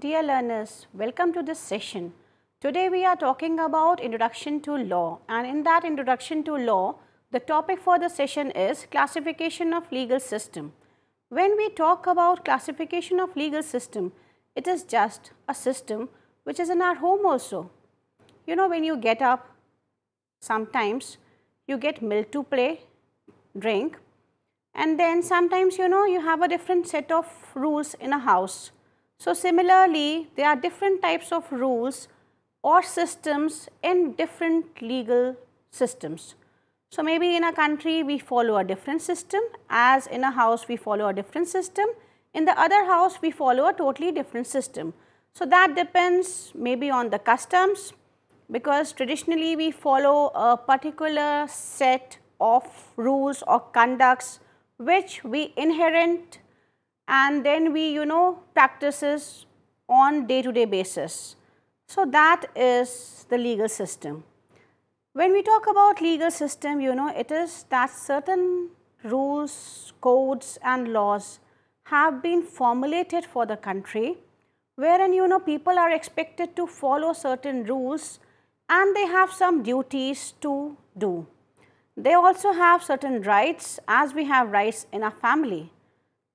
Dear learners, welcome to this session. Today we are talking about Introduction to Law, and in that Introduction to Law, the topic for the session is classification of legal system. When we talk about classification of legal system, it is just a system which is in our home also. You know, when you get up, sometimes you get milk to play, drink, and then sometimes you have a different set of rules in a house. So similarly, there are different types of rules or systems in different legal systems. So maybe in a country we follow a different system, as in a house we follow a different system, in the other house we follow a totally different system. So that depends maybe on the customs, because traditionally we follow a particular set of rules or conducts which we inherit and then we practices on day-to-day basis. So that is the legal system. When we talk about legal system, it is that certain rules, codes and laws have been formulated for the country, wherein people are expected to follow certain rules and they have some duties to do. They also have certain rights, as we have rights in our family.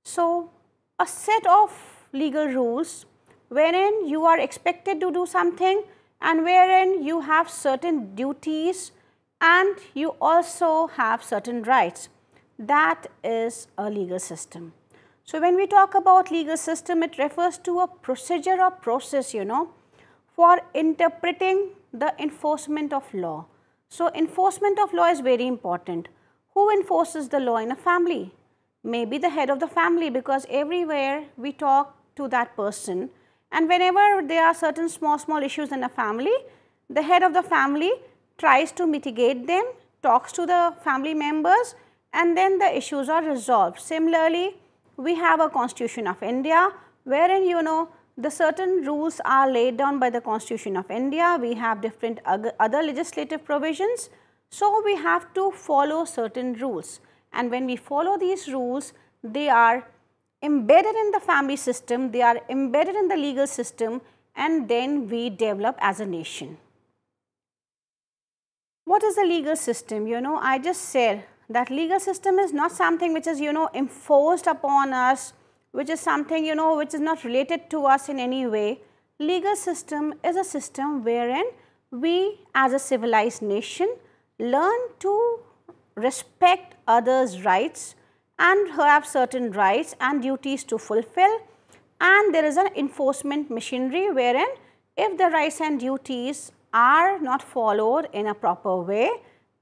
So a set of legal rules wherein you are expected to do something and wherein you have certain duties and you also have certain rights. That is a legal system. So when we talk about legal system, it refers to a procedure or process, for interpreting the enforcement of law. So enforcement of law is very important. Who enforces the law in a family? Maybe the head of the family, because everywhere we talk to that person, and whenever there are certain small issues in a family, the head of the family tries to mitigate them, talks to the family members, and then the issues are resolved. Similarly, we have a Constitution of India, wherein the certain rules are laid down by the Constitution of India. We have different other legislative provisions. So we have to follow certain rules, and when we follow these rules, they are embedded in the family system, they are embedded in the legal system, and then we develop as a nation. What is the legal system? I just said that legal system is not something which is enforced upon us, which is something which is not related to us in any way. Legal system is a system wherein we as a civilized nation learn to respect others' rights and have certain rights and duties to fulfill, and there is an enforcement machinery wherein if the rights and duties are not followed in a proper way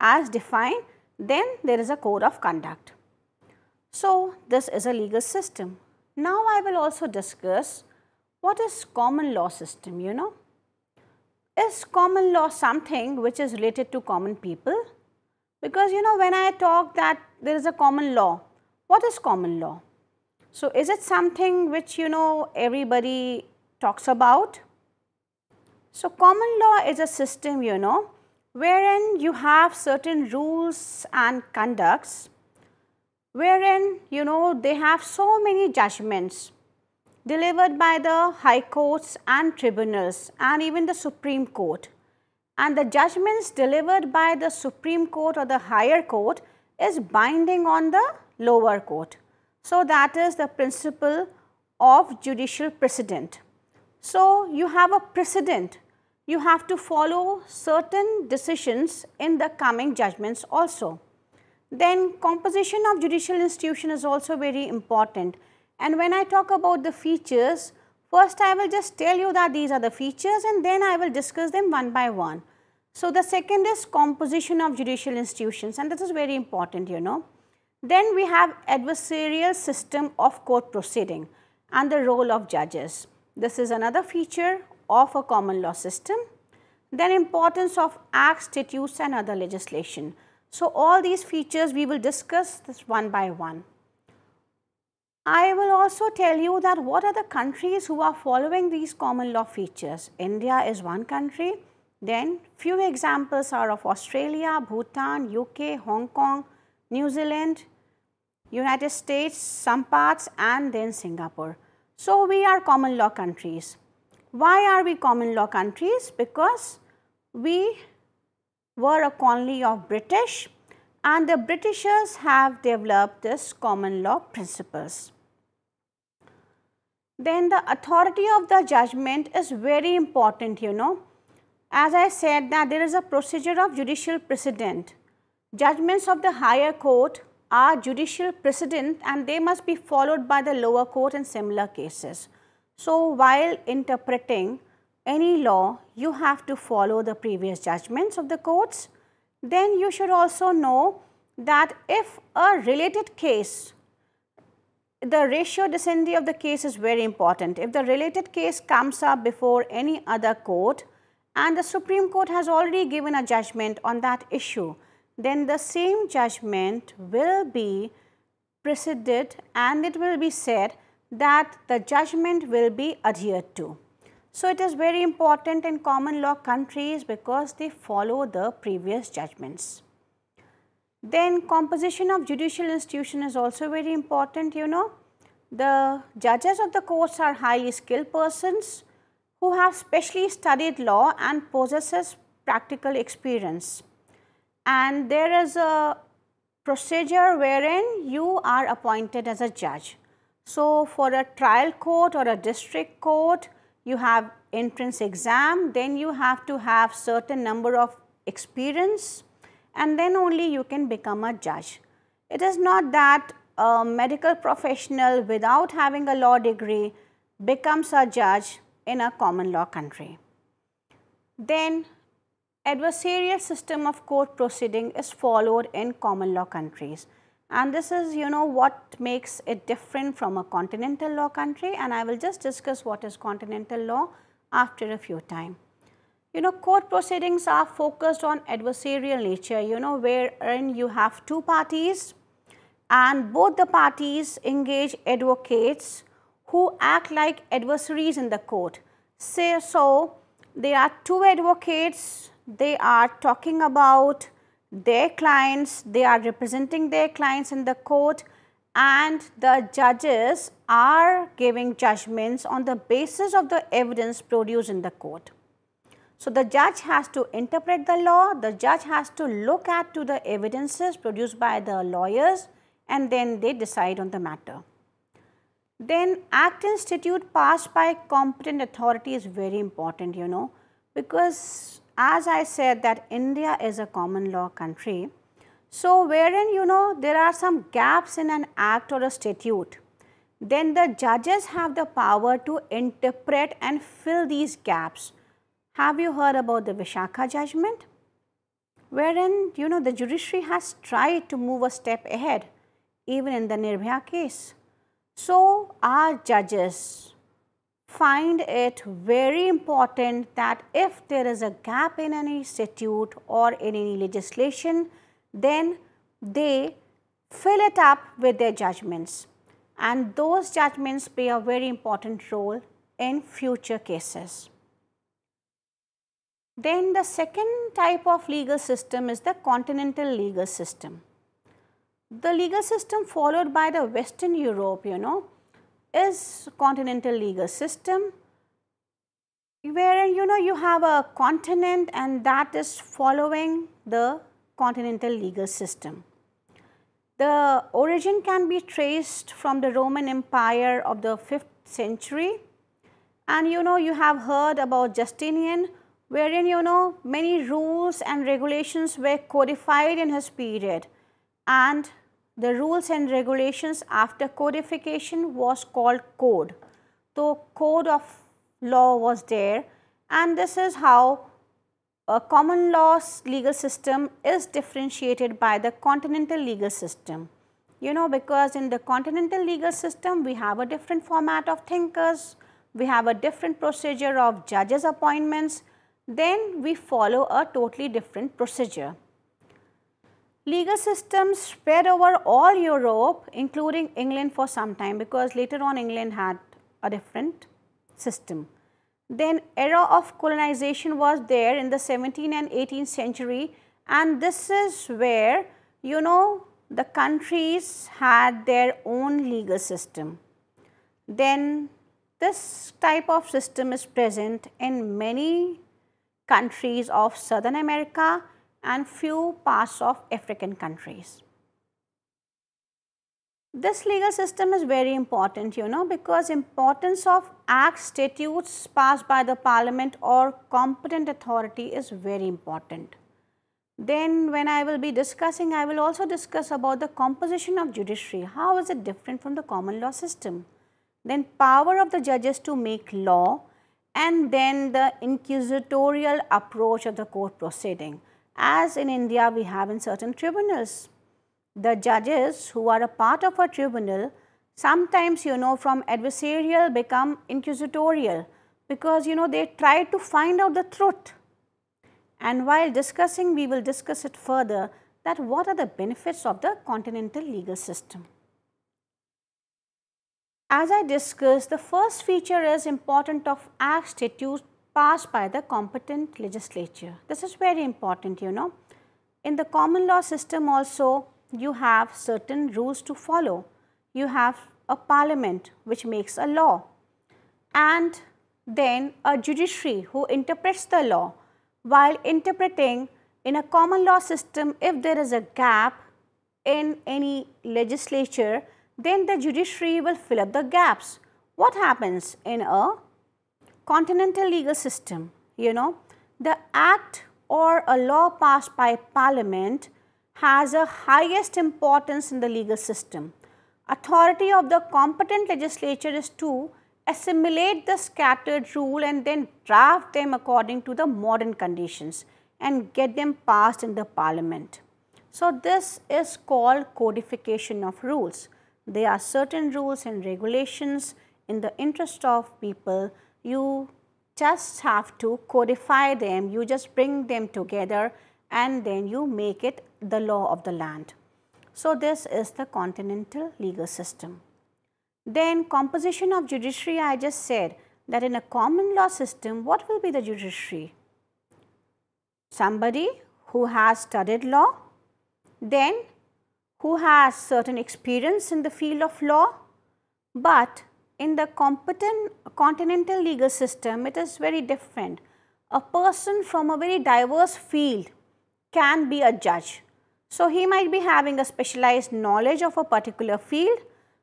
as defined, then there is a code of conduct. So this is a legal system. Now I will also discuss what is common law system. Is common law something which is related to common people? Because when I talk that there is a common law, what is common law? So is it something which everybody talks about? So common law is a system wherein you have certain rules and conducts, wherein they have so many judgments delivered by the high courts and tribunals and even the Supreme Court, and the judgments delivered by the Supreme Court or the higher court is binding on the lower court. So that is the principle of judicial precedent. So you have a precedent, you have to follow certain decisions in the coming judgments also. Then composition of judicial institution is also very important, and when I talk about the features, first I will just tell you that these are the features and then I will discuss them one by one. So the second is composition of judicial institutions, and this is very important. Then we have adversarial system of court proceeding and the role of judges. This is another feature of a common law system. Then importance of acts, statutes and other legislation. So all these features we will discuss this one by one. I will also tell you that what are the countries who are following these common law features. India is one country. Then few examples are of Australia, Bhutan, UK, Hong Kong, New Zealand, United States, some parts, and then Singapore. So we are common law countries. Why are we common law countries? Because we were a colony of British and the Britishers have developed this common law principles. Then the authority of the judgment is very important, you know. As I said that there is a procedure of judicial precedent. Judgments of the higher court are judicial precedent and they must be followed by the lower court in similar cases. So, while interpreting any law, you have to follow the previous judgments of the courts. Then you should also know that if a related case, the ratio decidendi of the case is very important. If the related case comes up before any other court and the Supreme Court has already given a judgment on that issue, then the same judgment will be preceded and it will be said that the judgment will be adhered to. So, it is very important in common law countries because they follow the previous judgments. Then composition of judicial institution is also very important, you know. The judges of the courts are highly skilled persons who have specially studied law and possesses practical experience. And there is a procedure wherein you are appointed as a judge. So, for a trial court or a district court, you have entrance exam, then you have to have certain number of experience and then only you can become a judge. It is not that a medical professional without having a law degree becomes a judge in a common law country. Then adversarial system of court proceeding is followed in common law countries. And this is, you know, what makes it different from a continental law country, and I will just discuss what is continental law after a few time. You know, court proceedings are focused on adversarial nature, you know, wherein you have two parties and both the parties engage advocates who act like adversaries in the court. So, there are two advocates, they are talking about their clients, they are representing their clients in the court and the judges are giving judgments on the basis of the evidence produced in the court. So, the judge has to interpret the law, the judge has to look at to the evidences produced by the lawyers and then they decide on the matter. Then Act Institute passed by competent authority is very important, you know, because as I said that India is a common law country. So, wherein, you know, there are some gaps in an act or a statute, then the judges have the power to interpret and fill these gaps. Have you heard about the Vishakha judgment? Wherein, you know, the judiciary has tried to move a step ahead even in the Nirbhaya case. So, our judges find it very important that if there is a gap in any statute or in any legislation, then they fill it up with their judgments and those judgments play a very important role in future cases. Then the second type of legal system is the continental legal system. The legal system followed by the Western Europe, you know, is continental legal system, wherein, you know, you have a continent and that is following the continental legal system. The origin can be traced from the Roman Empire of the 5th century and, you know, you have heard about Justinian, wherein, you know, many rules and regulations were codified in his period and the rules and regulations after codification was called code. So, code of law was there and this is how a common law legal system is differentiated by the continental legal system. You know, because in the continental legal system we have a different format of thinkers, we have a different procedure of judges appointments, then we follow a totally different procedure. Legal systems spread over all Europe including England for some time because later on England had a different system. Then era of colonization was there in the 17th and 18th century and this is where, you know, the countries had their own legal system. Then this type of system is present in many countries of Southern America and few parts of African countries. This legal system is very important, because importance of acts, statutes passed by the parliament or competent authority is very important. Then when I will be discussing, I will also discuss about the composition of judiciary. How is it different from the common law system? Then power of the judges to make law, and then the inquisitorial approach of the court proceeding. As in India, we have in certain tribunals. The judges who are a part of a tribunal sometimes, from adversarial become inquisitorial, because, they try to find out the truth. And while discussing, we will discuss it further, that what are the benefits of the continental legal system. As I discussed, the first feature is importance of acts, statutes passed by the competent legislature. This is very important, In the common law system also, you have certain rules to follow. You have a parliament which makes a law, and then a judiciary who interprets the law. While interpreting, in a common law system, if there is a gap in any legislature, then the judiciary will fill up the gaps. What happens in a continental legal system? The act or a law passed by parliament has a highest importance in the legal system. Authority of the competent legislature is to assimilate the scattered rule and then draft them according to the modern conditions and get them passed in the parliament. So this is called codification of rules. There are certain rules and regulations in the interest of people. You just have to codify them, you just bring them together and then you make it the law of the land. So this is the continental legal system. Then composition of judiciary, I just said that in a common law system, what will be the judiciary? Somebody who has studied law, then who has certain experience in the field of law, but in the continental legal system, it is very different. A person from a very diverse field can be a judge. So he might be having a specialized knowledge of a particular field.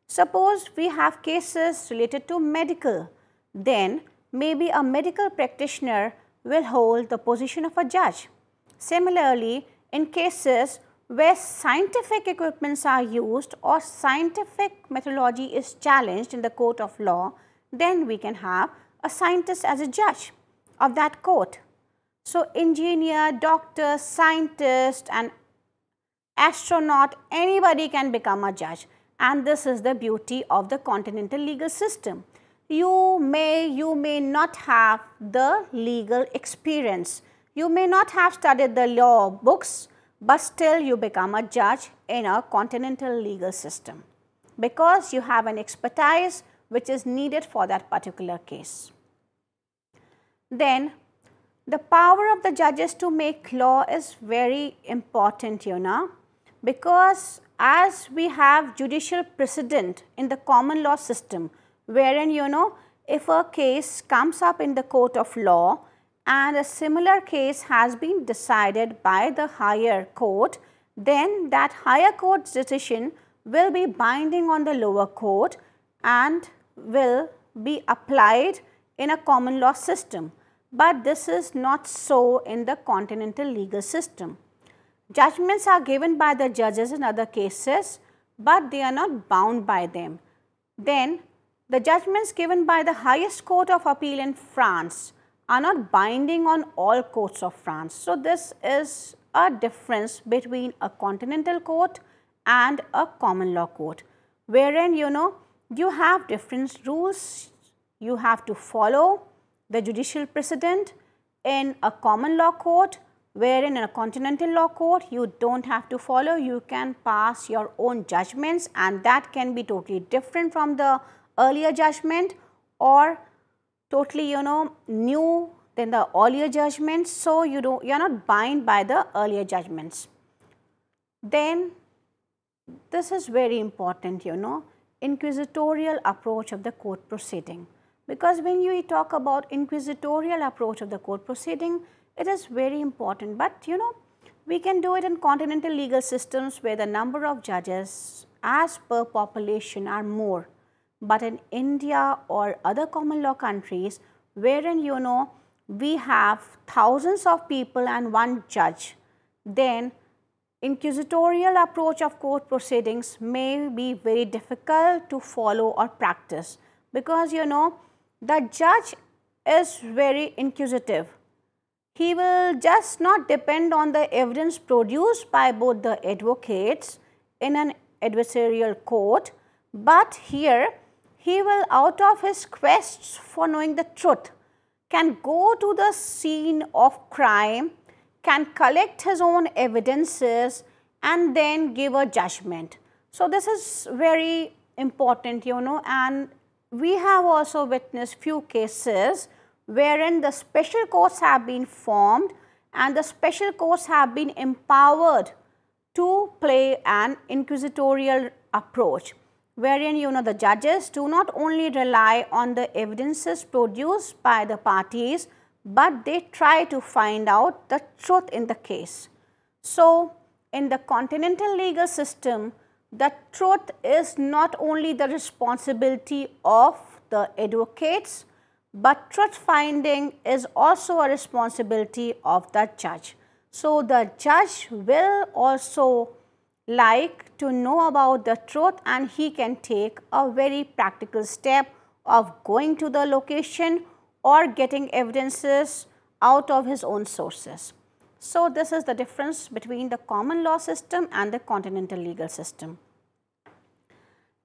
Suppose we have cases related to medical, then maybe a medical practitioner will hold the position of a judge. Similarly, in cases where scientific equipments are used or scientific methodology is challenged in the court of law, then we can have a scientist as a judge of that court. So engineer, doctor, scientist and astronaut, anybody can become a judge, and this is the beauty of the continental legal system. You may not have the legal experience, you may not have studied the law books, but still you become a judge in a continental legal system because you have an expertise which is needed for that particular case. Then the power of the judges to make law is very important, because as we have judicial precedent in the common law system, wherein if a case comes up in the court of law and a similar case has been decided by the higher court, then that higher court's decision will be binding on the lower court and will be applied in a common law system. But this is not so in the continental legal system. Judgments are given by the judges in other cases, but they are not bound by them. Then the judgments given by the highest court of appeal in France are not binding on all courts of France. So this is a difference between a continental court and a common law court, wherein you have different rules you have to follow. The judicial precedent in a common law court, wherein in a continental law court you don't have to follow, you can pass your own judgments, and that can be totally different from the earlier judgment or totally new than the earlier judgments. So you are not bound by the earlier judgments. Then this is very important, inquisitorial approach of the court proceeding, because when you talk about inquisitorial approach of the court proceeding, it is very important. But we can do it in continental legal systems where the number of judges as per population are more. But in India or other common law countries wherein we have thousands of people and one judge, then inquisitorial approach of court proceedings may be very difficult to follow or practice, because the judge is very inquisitive. He will just not depend on the evidence produced by both the advocates in an adversarial court, but here he will, out of his quest for knowing the truth, can go to the scene of crime, can collect his own evidences and then give a judgment. So, this is very important, and we have also witnessed few cases wherein the special courts have been formed and the special courts have been empowered to play an inquisitorial approach, wherein the judges do not only rely on the evidences produced by the parties, but they try to find out the truth in the case. So, in the continental legal system, the truth is not only the responsibility of the advocates, but truth finding is also a responsibility of the judge. So, the judge will also like to know about the truth, and he can take a very practical step of going to the location or getting evidences out of his own sources. So, this is the difference between the common law system and the continental legal system.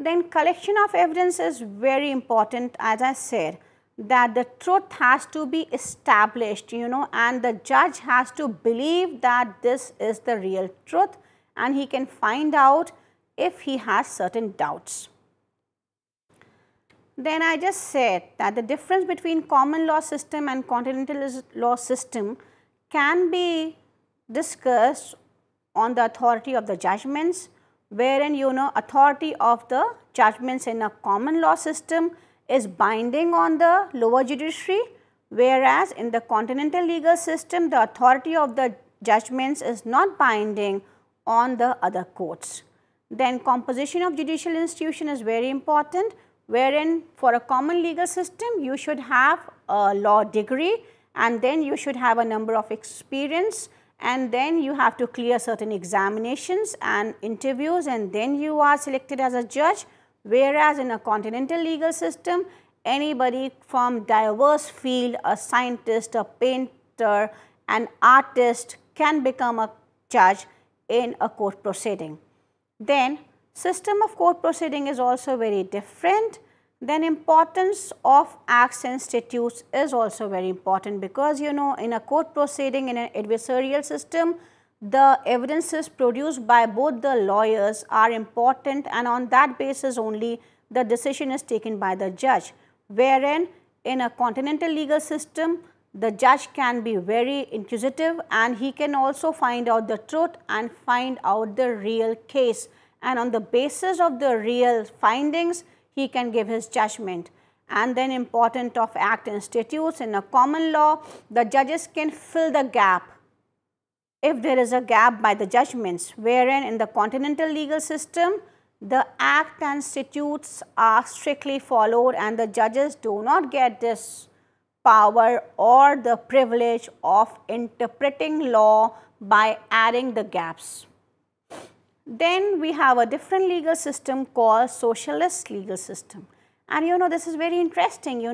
Then collection of evidence is very important, as I said, that the truth has to be established, and the judge has to believe that this is the real truth, and he can find out if he has certain doubts. Then I just said that the difference between common law system and continental law system can be discussed on the authority of the judgments, wherein authority of the judgments in a common law system is binding on the lower judiciary, whereas in the continental legal system the authority of the judgments is not binding on the other courts. Then composition of judicial institution is very important, wherein for a common legal system you should have a law degree, and then you should have a number of experience, and then you have to clear certain examinations and interviews, and then you are selected as a judge. Whereas in a continental legal system, anybody from diverse field, a scientist, a painter, an artist can become a judge in a court proceeding. Then system of court proceeding is also very different. Then importance of acts and statutes is also very important, because in a court proceeding, in an adversarial system, the evidences produced by both the lawyers are important, and on that basis only the decision is taken by the judge, wherein in a continental legal system the judge can be very inquisitive, and he can also find out the truth and find out the real case, and on the basis of the real findings he can give his judgment. And then important of act and statutes, in a common law the judges can fill the gap if there is a gap by the judgments, wherein in the continental legal system the act and statutes are strictly followed, and the judges do not get this power or the privilege of interpreting law by adding the gaps. Then we have a different legal system called socialist legal system, and this is very interesting,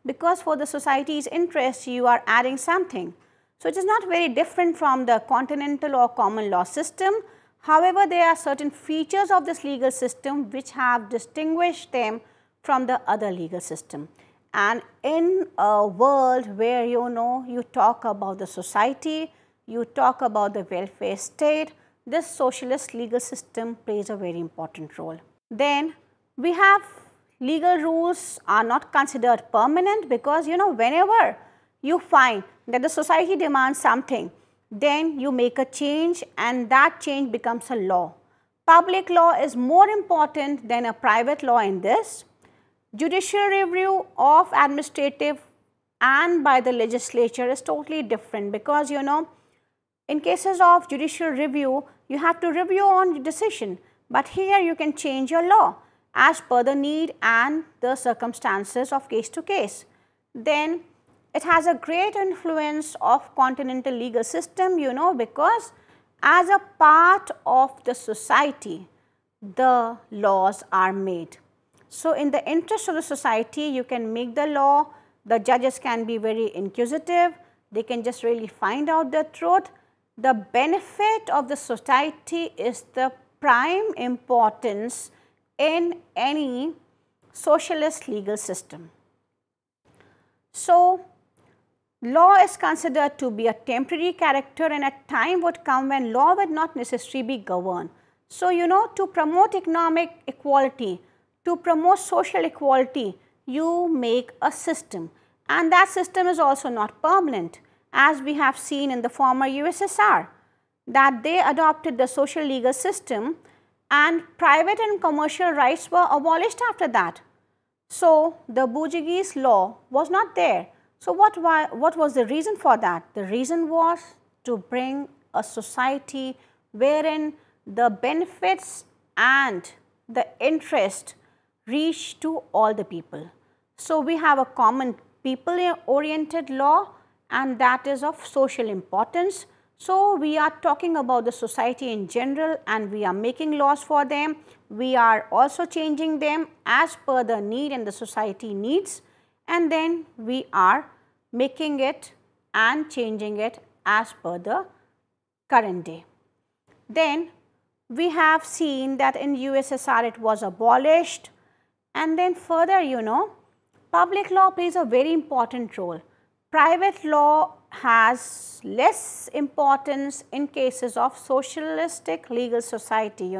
because for the society's interest you are adding something. So, it is not very different from the continental or common law system. However, there are certain features of this legal system which have distinguished them from the other legal system. And in a world where you talk about the society, you talk about the welfare state, this socialist legal system plays a very important role. Then we have legal rules are not considered permanent, because whenever you find that the society demands something, then you make a change and that change becomes a law. Public law is more important than a private law in this. Judicial review of administrative and by the legislature is totally different, because in cases of judicial review, you have to review on the decision, but here you can change your law as per the need and the circumstances of case to case. Then it has a great influence of continental legal system, because as a part of the society, the laws are made. So in the interest of the society, you can make the law. The judges can be very inquisitive. They can just really find out the truth. The benefit of the society is the prime importance in any socialist legal system. So law is considered to be a temporary character, and a time would come when law would not necessarily be governed. So, to promote economic equality, to promote social equality, you make a system, and that system is also not permanent, as we have seen in the former USSR, that they adopted the social legal system and private and commercial rights were abolished after that. So the Portuguese law was not there. So what was the reason for that? The reason was to bring a society wherein the benefits and the interest reach to all the people. So we have a common people-oriented law, and that is of social importance. So we are talking about the society in general, and we are making laws for them. We are also changing them as per the need and the society needs, and then we are making it and changing it as per the current day. Then we have seen that in USSR it was abolished, and then further, public law plays a very important role. Private law has less importance in cases of socialistic legal society,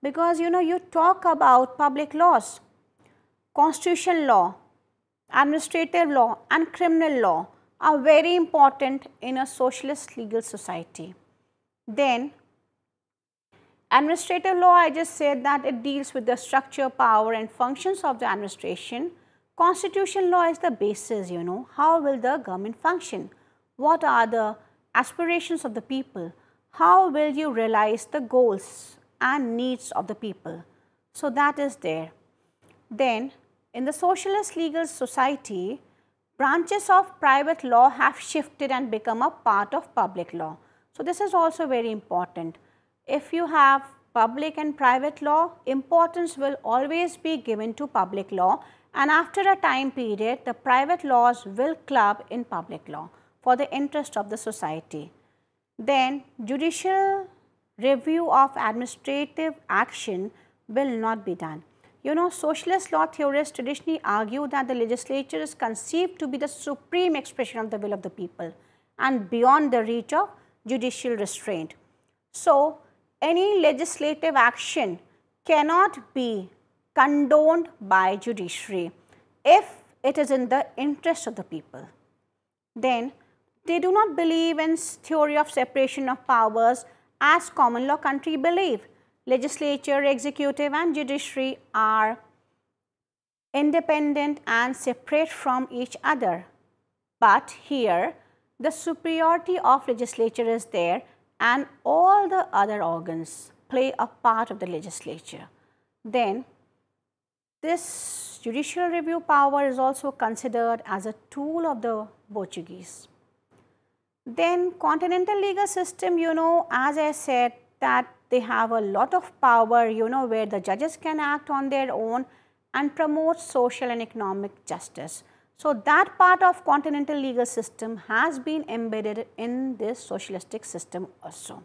because you talk about public laws, constitutional law, administrative law and criminal law are very important in a socialist legal society. Then administrative law, I just said that it deals with the structure, power and functions of the administration. Constitutional law is the basis, how will the government function? What are the aspirations of the people? How will you realize the goals and needs of the people? So that is there. Then in the socialist legal society, branches of private law have shifted and become a part of public law. So this is also very important. If you have public and private law, importance will always be given to public law, and after a time period, the private laws will club in public law for the interest of the society. Then judicial review of administrative action will not be done. Socialist law theorists traditionally argue that the legislature is conceived to be the supreme expression of the will of the people and beyond the reach of judicial restraint. So any legislative action cannot be condoned by judiciary if it is in the interest of the people. Then they do not believe in theory of separation of powers as common law country believe. Legislature, executive and judiciary are independent and separate from each other. But here the superiority of legislature is there, and all the other organs play a part of the legislature. Then this judicial review power is also considered as a tool of the Portuguese. Then continental legal system, as I said, that they have a lot of power, where the judges can act on their own and promote social and economic justice. So that part of continental legal system has been embedded in this socialistic system also.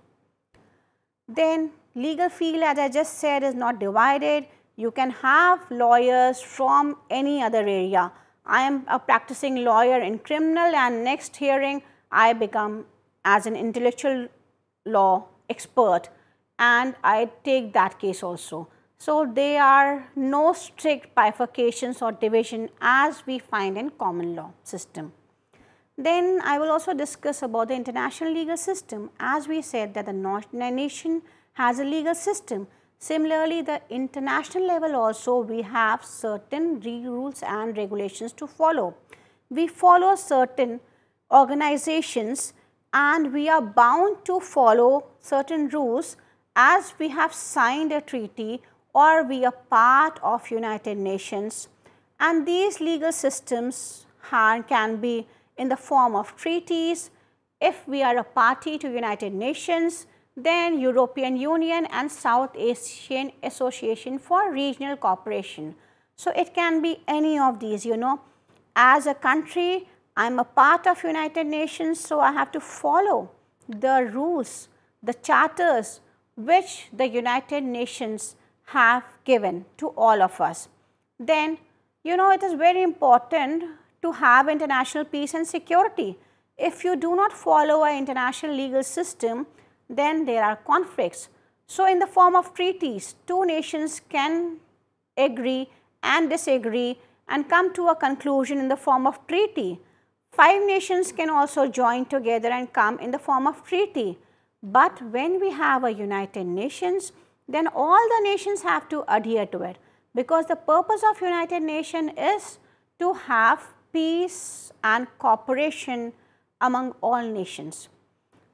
Then legal field, as I just said, is not divided. You can have lawyers from any other area. I am a practicing lawyer in criminal, and next hearing I become as an intellectual law expert and I take that case also. So there are no strict bifurcations or division as we find in common law system. Then I will also discuss about the international legal system. As we said that the nation has a legal system. Similarly, the international level also we have certain rules and regulations to follow. We follow certain organizations and we are bound to follow certain rules as we have signed a treaty or we are part of United Nations, and these legal systems can be in the form of treaties. If we are a party to United Nations, then European Union and South Asian Association for Regional Cooperation. So, it can be any of these, you know. As a country, I am a part of United Nations, so I have to follow the rules, the charters which the United Nations have given to all of us. Then, you know, it is very important to have international peace and security. If you do not follow an international legal system, then there are conflicts. So, in the form of treaties, two nations can agree and disagree and come to a conclusion in the form of treaty. 5 nations can also join together and come in the form of treaty. But when we have a United Nations, then all the nations have to adhere to it, because the purpose of United Nations is to have peace and cooperation among all nations.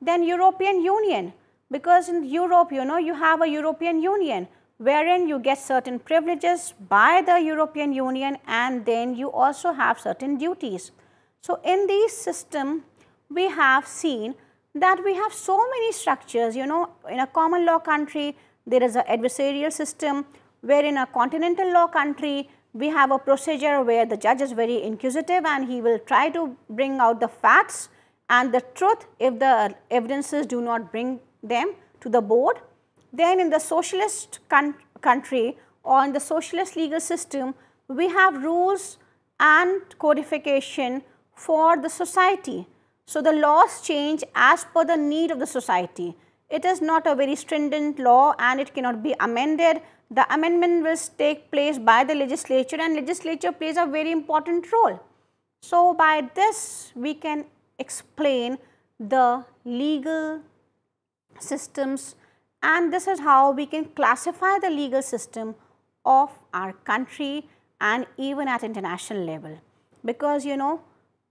Then European Union, because in Europe, you know, you have a European Union wherein you get certain privileges by the European Union and then you also have certain duties. So, in this system, we have seen that we have so many structures, you know. In a common law country, there is an adversarial system, where in a continental law country, we have a procedure where the judge is very inquisitive and he will try to bring out the facts and the truth if the evidences do not bring them to the board. Then in the socialist country or in the socialist legal system, we have rules and codification for the society. So, the laws change as per the need of the society. It is not a very stringent law and it cannot be amended. The amendment will take place by the legislature, and legislature plays a very important role. So, by this we can explain the legal systems, and this is how we can classify the legal system of our country and even at international level. Because, you know,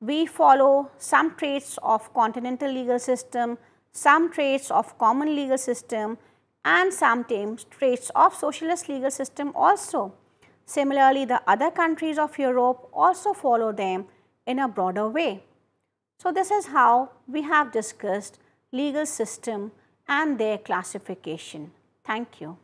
we follow some traits of continental legal system, some traits of common legal system and some traits of socialist legal system also. Similarly, the other countries of Europe also follow them in a broader way. So, this is how we have discussed legal system and their classification. Thank you.